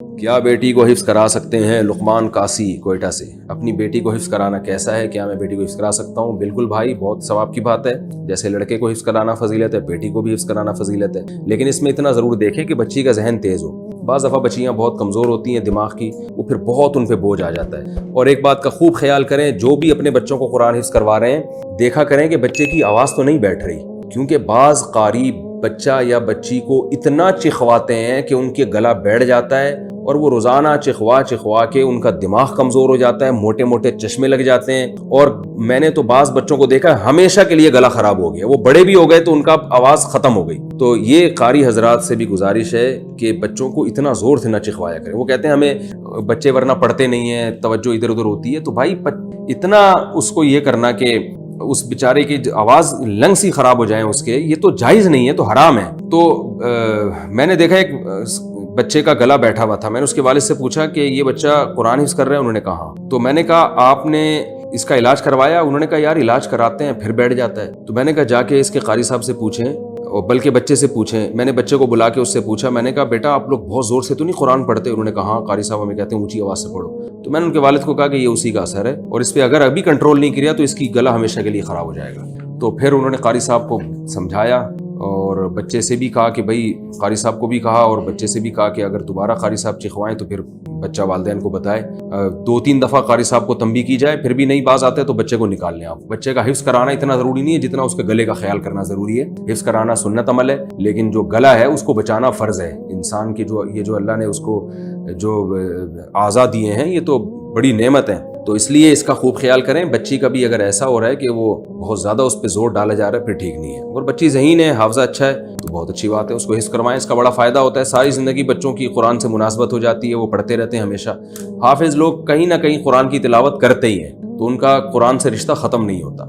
کیا بیٹی کو حفظ کرا سکتے ہیں؟ لقمان قاسی کوئٹہ سے۔ اپنی بیٹی کو حفظ کرانا کیسا ہے؟ کیا میں بیٹی کو حفظ کرا سکتا ہوں؟ بالکل بھائی، بہت ثواب کی بات ہے۔ جیسے لڑکے کو حفظ کرانا فضیلت ہے، بیٹی کو بھی حفظ کرانا فضیلت ہے، لیکن اس میں اتنا ضرور دیکھیں کہ بچی کا ذہن تیز ہو۔ بعض دفعہ بچیاں بہت کمزور ہوتی ہیں دماغ کی، وہ پھر بہت ان پہ بوجھ آ جاتا ہے۔ اور ایک بات کا خوب خیال کریں، جو بھی اپنے بچوں کو قرآن حفظ کروا رہے ہیں، دیکھا کریں کہ بچے کی آواز تو نہیں بیٹھ رہی، کیونکہ بعض قاری بچہ یا بچی کو اتنا چخواتے ہیں کہ ان کے گلا بیٹھ جاتا ہے، اور وہ روزانہ چخوا کے ان کا دماغ کمزور ہو جاتا ہے، موٹے موٹے چشمے لگ جاتے ہیں۔ اور میں نے تو بعض بچوں کو دیکھا ہمیشہ کے لیے گلا خراب ہو گیا، وہ بڑے بھی ہو گئے تو ان کا آواز ختم ہو گئی۔ تو یہ قاری حضرات سے بھی گزارش ہے کہ بچوں کو اتنا زور سے نہ چخوایا کریں۔ وہ کہتے ہیں ہمیں بچے ورنہ پڑھتے نہیں ہیں، توجہ ادھر ادھر ہوتی ہے۔ تو بھائی اتنا اس کو یہ کرنا کہ اس بیچارے کی آواز لنگس ہی خراب ہو جائیں اس کے، یہ تو جائز نہیں ہے، تو حرام ہے۔ تو میں نے دیکھا ایک بچے کا گلا بیٹھا ہوا تھا، میں نے اس کے والد سے پوچھا کہ یہ بچہ قرآن حفظ کر رہے ہیں؟ انہوں نے کہا ہاں۔ تو میں نے کہا آپ نے اس کا علاج کروایا؟ انہوں نے کہا یار علاج کراتے ہیں پھر بیٹھ جاتا ہے۔ تو میں نے کہا جا کے اس کے قاری صاحب سے پوچھیں، اور بلکہ بچے سے پوچھیں۔ میں نے بچے کو بلا کے اس سے پوچھا، میں نے کہا بیٹا آپ لوگ بہت زور سے تو نہیں قرآن پڑھتے؟ انہوں نے کہا ہاں قاری صاحب ہمیں کہتے ہیں اونچی آواز سے پڑھو۔ تو میں نے ان کے والد کو کہا کہ یہ اسی کا اثر ہے، اور اس پہ اگر ابھی کنٹرول نہیں کیا تو اس کی گلا ہمیشہ کے لیے خراب ہو جائے گا۔ تو پھر انہوں نے قاری صاحب کو سمجھایا، اور بچے سے بھی کہا کہ بھائی، قاری صاحب کو بھی کہا اور بچے سے بھی کہا کہ اگر دوبارہ قاری صاحب چخوائیں تو پھر بچہ والدین کو بتائے، 2-3 دفعہ قاری صاحب کو تنبیہ کی جائے، پھر بھی نہیں باز آتا ہے تو بچے کو نکال لیں آپ۔ بچے کا حفظ کرانا اتنا ضروری نہیں ہے جتنا اس کے گلے کا خیال کرنا ضروری ہے۔ حفظ کرانا سنت عمل ہے، لیکن جو گلا ہے اس کو بچانا فرض ہے انسان کی۔ جو اللہ نے اس کو جو اعضاء دیے ہیں یہ تو بڑی نعمت ہے، تو اس لیے اس کا خوب خیال کریں۔ بچی کا بھی اگر ایسا ہو رہا ہے کہ وہ بہت زیادہ اس پہ زور ڈالا جا رہا ہے پھر ٹھیک نہیں ہے۔ اور بچی ذہین ہے، حافظہ اچھا ہے تو بہت اچھی بات ہے، اس کو حفظ کروائیں، اس کا بڑا فائدہ ہوتا ہے۔ ساری زندگی بچوں کی قرآن سے مناسبت ہو جاتی ہے، وہ پڑھتے رہتے ہیں ہمیشہ۔ حافظ لوگ کہیں نہ کہیں قرآن کی تلاوت کرتے ہی ہیں، تو ان کا قرآن سے رشتہ ختم نہیں ہوتا۔